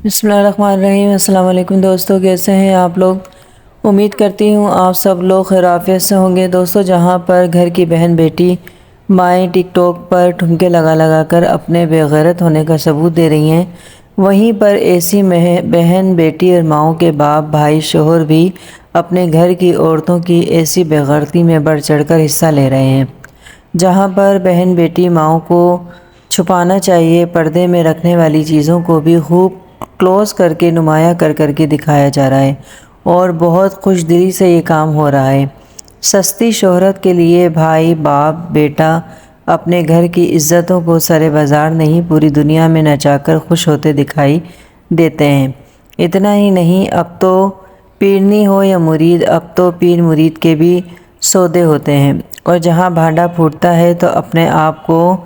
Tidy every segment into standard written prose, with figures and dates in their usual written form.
بسم اللہ الرحمن الرحیم۔ السلام علیکم دوستو، کیسے ہیں آپ لوگ؟ امید کرتی ہوں آپ سب لوگ خیر عافیت سے ہوں گے۔ دوستو، جہاں پر گھر کی بہن بیٹی مائیں ٹک ٹاک پر ٹھمکے لگا کر اپنے بے غیرت ہونے کا ثبوت دے رہی ہیں، وہیں پر ایسی بہن بیٹی اور ماؤں کے باپ بھائی شوہر بھی اپنے گھر کی عورتوں کی ایسی بے غیرتی میں بڑھ چڑھ کر حصہ لے رہے ہیں۔ جہاں پر بہن بیٹی ماؤں کو چھپانا چاہیے، پردے میں رکھنے والی چیزوں کو بھی خوب کلوز کر کے نمایاں کر کے دکھایا جا رہا ہے، اور بہت خوش دلی سے یہ کام ہو رہا ہے۔ سستی شہرت کے لیے بھائی باپ بیٹا اپنے گھر کی عزتوں کو سرے بازار نہیں، پوری دنیا میں نچا کر خوش ہوتے دکھائی دیتے ہیں۔ اتنا ہی نہیں، اب تو پیرنی ہو یا مرید، اب تو پیر مرید کے بھی سودے ہوتے ہیں، اور جہاں بھانڈا پھوٹتا ہے تو اپنے آپ کو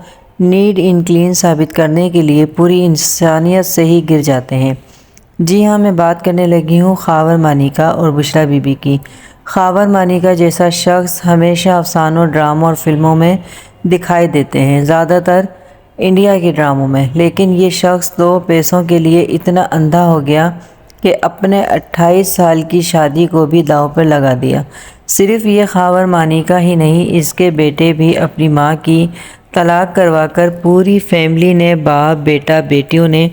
نیٹ ان کلین ثابت کرنے کے لیے پوری انسانیت سے ہی گر جاتے ہیں۔ جی ہاں، میں بات کرنے لگی ہوں خاور مانیکا اور بشریٰ بی بی کی۔ خاور مانیکا جیسا شخص ہمیشہ افسانوں، ڈراموں اور فلموں میں دکھائی دیتے ہیں، زیادہ تر انڈیا کے ڈراموں میں، لیکن یہ شخص تو پیسوں کے لیے اتنا اندھا ہو گیا کہ اپنے 28 سال کی شادی کو بھی داؤ پر لگا دیا۔ صرف یہ خاور مانیکا ہی نہیں، اس کے بیٹے بھی اپنی ماں کی طلاق کروا کر پوری فیملی نے، باپ بیٹا بیٹیوں نے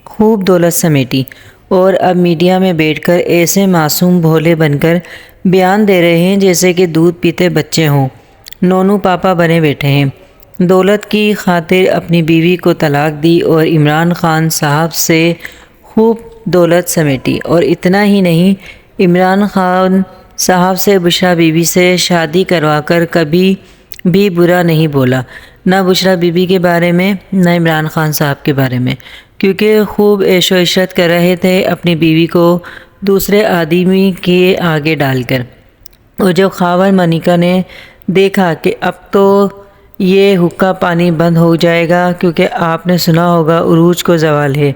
خوب دولت سمیٹی، اور اب میڈیا میں بیٹھ کر ایسے معصوم بھولے بن کر بیان دے رہے ہیں جیسے کہ دودھ پیتے بچے ہوں، نونو پاپا بنے بیٹھے ہیں۔ دولت کی خاطر اپنی بیوی کو طلاق دی اور عمران خان صاحب سے خوب دولت سمیٹی، اور اتنا ہی نہیں، عمران خان صاحب سے بشریٰ بی بی سے شادی کروا کر کبھی بھی برا نہیں بولا، نہ بشریٰ بی بی کے بارے میں نہ عمران خان صاحب کے بارے میں، کیونکہ خوب عیش و عشرت کر رہے تھے اپنی بیوی کو دوسرے آدمی کے آگے ڈال کر۔ اور جب خاور مانیکا نے دیکھا کہ اب تو یہ حقہ پانی بند ہو جائے گا، کیونکہ آپ نے سنا ہوگا عروج کو زوال ہے،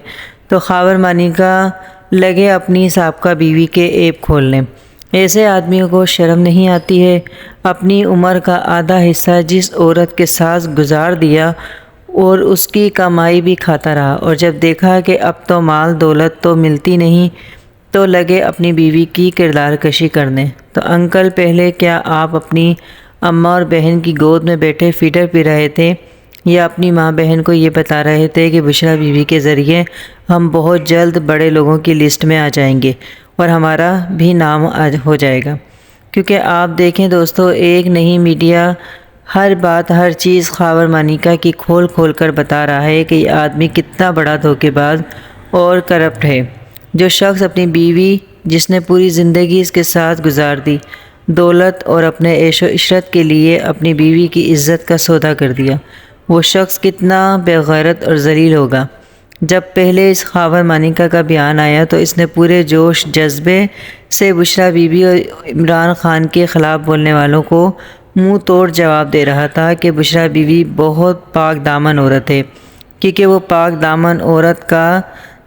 تو خاور مانیکا لگے اپنی سابقہ بیوی کے عیب کھولنے۔ ایسے آدمیوں کو شرم نہیں آتی ہے؟ اپنی عمر کا آدھا حصہ جس عورت کے ساتھ گزار دیا اور اس کی کمائی بھی کھاتا رہا، اور جب دیکھا کہ اب تو مال دولت تو ملتی نہیں، تو لگے اپنی بیوی کی کردار کشی کرنے۔ تو انکل، پہلے کیا آپ اپنی اماں اور بہن کی گود میں بیٹھے فیڈر پی رہے تھے، یا اپنی ماں بہن کو یہ بتا رہے تھے کہ بشریٰ بی بی کے ذریعے ہم بہت جلد بڑے لوگوں کی لسٹ میں آ جائیں گے اور ہمارا بھی نام ہو جائے گا؟ کیونکہ آپ دیکھیں دوستو، ایک نہیں، میڈیا ہر بات ہر چیز خاور مانیکا کی کھول کھول کر بتا رہا ہے کہ یہ آدمی کتنا بڑا دھوکے باز اور کرپٹ ہے۔ جو شخص اپنی بیوی، جس نے پوری زندگی اس کے ساتھ گزار دی، دولت اور اپنے عیش و عشرت کے لیے اپنی بیوی کی عزت کا سودا کر دیا، وہ شخص کتنا بے غیرت اور ذلیل ہوگا۔ جب پہلے اس خاور مانیکا کا بیان آیا تو اس نے پورے جوش جذبے سے بشریٰ بی بی اور عمران خان کے خلاف بولنے والوں کو منہ توڑ جواب دے رہا تھا کہ بشریٰ بی بی بہت پاک دامن عورت ہے، کیونکہ وہ پاک دامن عورت کا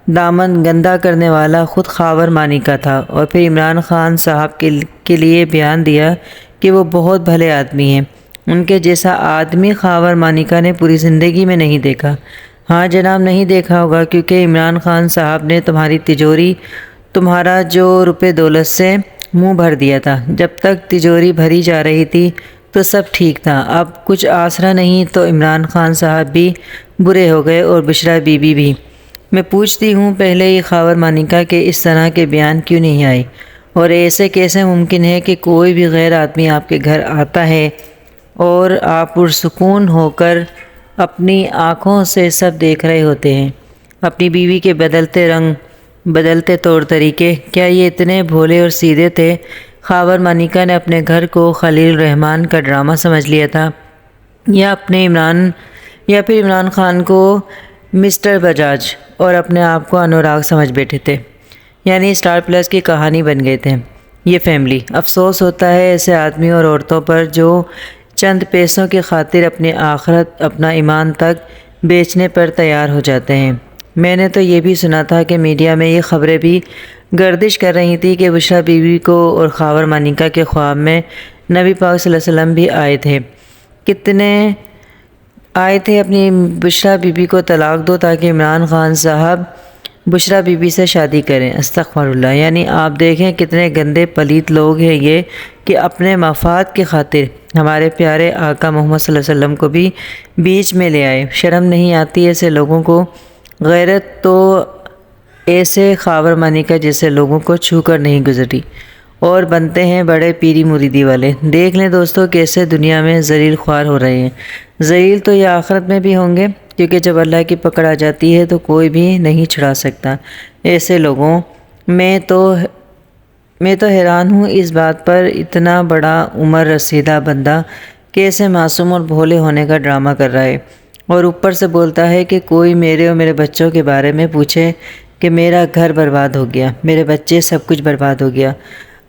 دامن گندا کرنے والا خود خاور مانیکا تھا۔ اور پھر عمران خان صاحب کے لیے بیان دیا کہ وہ بہت بھلے آدمی ہیں، ان کے جیسا آدمی خاور مانیکا نے پوری زندگی میں نہیں دیکھا۔ ہاں جناب، نہیں دیکھا ہوگا، کیونکہ عمران خان صاحب نے تمہاری تجوری، تمہارا جو روپے دولت سے منہ بھر دیا تھا۔ جب تک تجوری بھری جا رہی تھی تو سب ٹھیک تھا، اب کچھ آسرا نہیں تو عمران خان صاحب بھی برے ہو گئے اور بشریٰ بی بی بھی۔ میں پوچھتی ہوں، پہلے یہ خاور مانیکا کے اس طرح کے بیان کیوں نہیں آئے؟ اور ایسے کیسے ممکن ہے کہ کوئی بھی غیر آدمی آپ کے گھر آتا ہے اور آپ پرسکون ہو کر اپنی آنکھوں سے سب دیکھ رہے ہوتے ہیں، اپنی بیوی کے بدلتے رنگ، بدلتے طور طریقے؟ کیا یہ اتنے بھولے اور سیدھے تھے؟ خاور مانیکا نے اپنے گھر کو خلیل الرحمن کا ڈرامہ سمجھ لیا تھا، یا پھر عمران خان کو مسٹر بجاج اور اپنے آپ کو انوراگ سمجھ بیٹھے تھے، یعنی اسٹار پلس کی کہانی بن گئے تھے یہ فیملی۔ افسوس ہوتا ہے ایسے آدمی اور عورتوں پر جو چند پیسوں کی خاطر اپنی آخرت، اپنا ایمان تک بیچنے پر تیار ہو جاتے ہیں۔ میں نے تو یہ بھی سنا تھا کہ میڈیا میں یہ خبریں بھی گردش کر رہی تھی کہ بشریٰ بی بی کو اور خاور مانیکا کے خواب میں نبی پاک صلی اللہ علیہ وسلم بھی آئے تھے۔ کتنے آئے تھے اپنی بشریٰ بی بی کو طلاق دو تاکہ عمران خان صاحب بشرا بی بی سے شادی کریں۔ استغفر اللہ، یعنی آپ دیکھیں کتنے گندے پلیت لوگ ہیں یہ کہ اپنے مفاد کی خاطر ہمارے پیارے آقا محمد صلی اللہ علیہ وسلم کو بھی بیچ میں لے آئے۔ شرم نہیں آتی ایسے لوگوں کو؟ غیرت تو ایسے خاور مانی کا جیسے لوگوں کو چھو کر نہیں گزری، اور بنتے ہیں بڑے پیری مریدی والے۔ دیکھ لیں دوستو کیسے دنیا میں ذلیل خوار ہو رہے ہیں۔ ذلیل تو یہ آخرت میں بھی ہوں گے، کیونکہ جب اللہ کی پکڑ آ جاتی ہے تو کوئی بھی نہیں چھڑا سکتا ایسے لوگوں۔ میں تو حیران ہوں اس بات پر، اتنا بڑا عمر رسیدہ بندہ کیسے معصوم اور بھولے ہونے کا ڈرامہ کر رہا ہے، اور اوپر سے بولتا ہے کہ کوئی میرے اور میرے بچوں کے بارے میں پوچھے کہ میرا گھر برباد ہو گیا، میرے بچے سب کچھ برباد ہو گیا۔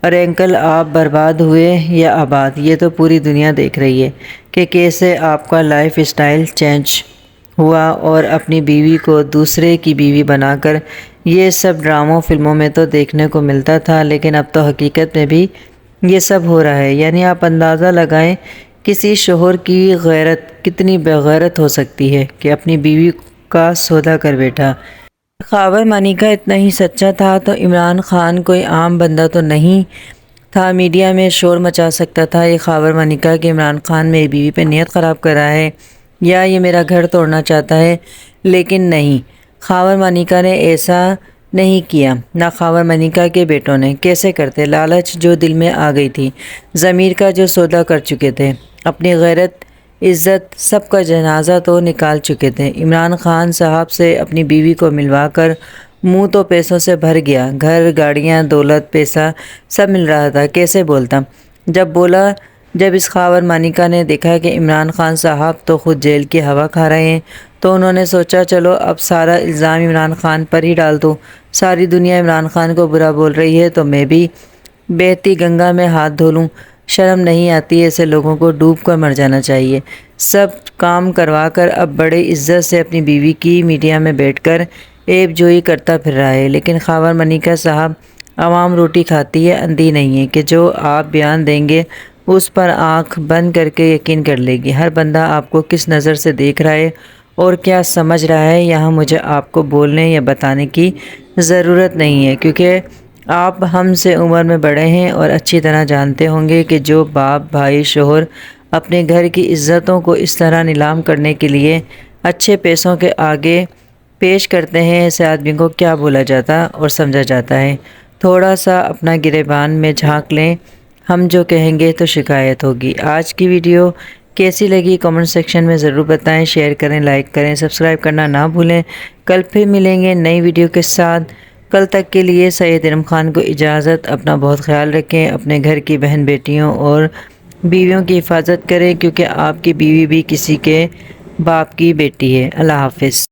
ارے انکل، آپ برباد ہوئے یا آباد، یہ تو پوری دنیا دیکھ رہی ہے کہ کیسے آپ کا لائف اسٹائل چینج ہوا، اور اپنی بیوی کو دوسرے کی بیوی بنا کر۔ یہ سب ڈراموں فلموں میں تو دیکھنے کو ملتا تھا، لیکن اب تو حقیقت میں بھی یہ سب ہو رہا ہے۔ یعنی آپ اندازہ لگائیں کسی شوہر کی غیرت کتنی بغیرت ہو سکتی ہے کہ اپنی بیوی کا سودا کر بیٹھا۔ خاور مانی کا اتنا ہی سچا تھا تو عمران خان کوئی عام بندہ تو نہیں تھا میڈیا میں شور مچا سکتا تھا یہ خاور مانی کا کہ عمران خان میری بیوی پہ نیت خراب کر رہا ہے یا یہ میرا گھر توڑنا چاہتا ہے، لیکن نہیں، خاور مانیکا نے ایسا نہیں کیا، نہ خاور مانیکا کے بیٹوں نے۔ کیسے کرتے؟ لالچ جو دل میں آ گئی تھی، ضمیر کا جو سودا کر چکے تھے، اپنی غیرت عزت سب کا جنازہ تو نکال چکے تھے۔ عمران خان صاحب سے اپنی بیوی کو ملوا کر منہ تو پیسوں سے بھر گیا، گھر، گاڑیاں، دولت، پیسہ سب مل رہا تھا، کیسے بولتا؟ جب اس خاور مانیکا نے دیکھا کہ عمران خان صاحب تو خود جیل کی ہوا کھا رہے ہیں تو انہوں نے سوچا چلو اب سارا الزام عمران خان پر ہی ڈال دوں، ساری دنیا عمران خان کو برا بول رہی ہے تو میں بھی بہتی گنگا میں ہاتھ دھو لوں۔ شرم نہیں آتی ایسے لوگوں کو؟ ڈوب کر مر جانا چاہیے۔ سب کام کروا کر اب بڑے عزت سے اپنی بیوی کی میڈیا میں بیٹھ کر عیب جوئی کرتا پھر رہا ہے، لیکن خاور مانیکا صاحب، عوام روٹی کھاتی ہے، اندھی نہیں ہے کہ جو آپ بیان دیں گے اس پر آنکھ بند کر کے یقین کر لے گی۔ ہر بندہ آپ کو کس نظر سے دیکھ رہا ہے اور کیا سمجھ رہا ہے، یہاں مجھے آپ کو بولنے یا بتانے کی ضرورت نہیں ہے، کیونکہ آپ ہم سے عمر میں بڑے ہیں اور اچھی طرح جانتے ہوں گے کہ جو باپ، بھائی، شوہر اپنے گھر کی عزتوں کو اس طرح نیلام کرنے کے لیے اچھے پیسوں کے آگے پیش کرتے ہیں، ایسے آدمی کو کیا بولا جاتا اور سمجھا جاتا ہے؟ تھوڑا سا اپنا گریبان میں جھانک لیں، ہم جو کہیں گے تو شکایت ہوگی۔ آج کی ویڈیو کیسی لگی کمنٹ سیکشن میں ضرور بتائیں، شیئر کریں، لائک کریں، سبسکرائب کرنا نہ بھولیں۔ کل پھر ملیں گے نئی ویڈیو کے ساتھ۔ کل تک کے لیے سید ارم خان کو اجازت، اپنا بہت خیال رکھیں، اپنے گھر کی بہن بیٹیوں اور بیویوں کی حفاظت کریں، کیونکہ آپ کی بیوی بھی کسی کے باپ کی بیٹی ہے۔ اللہ حافظ۔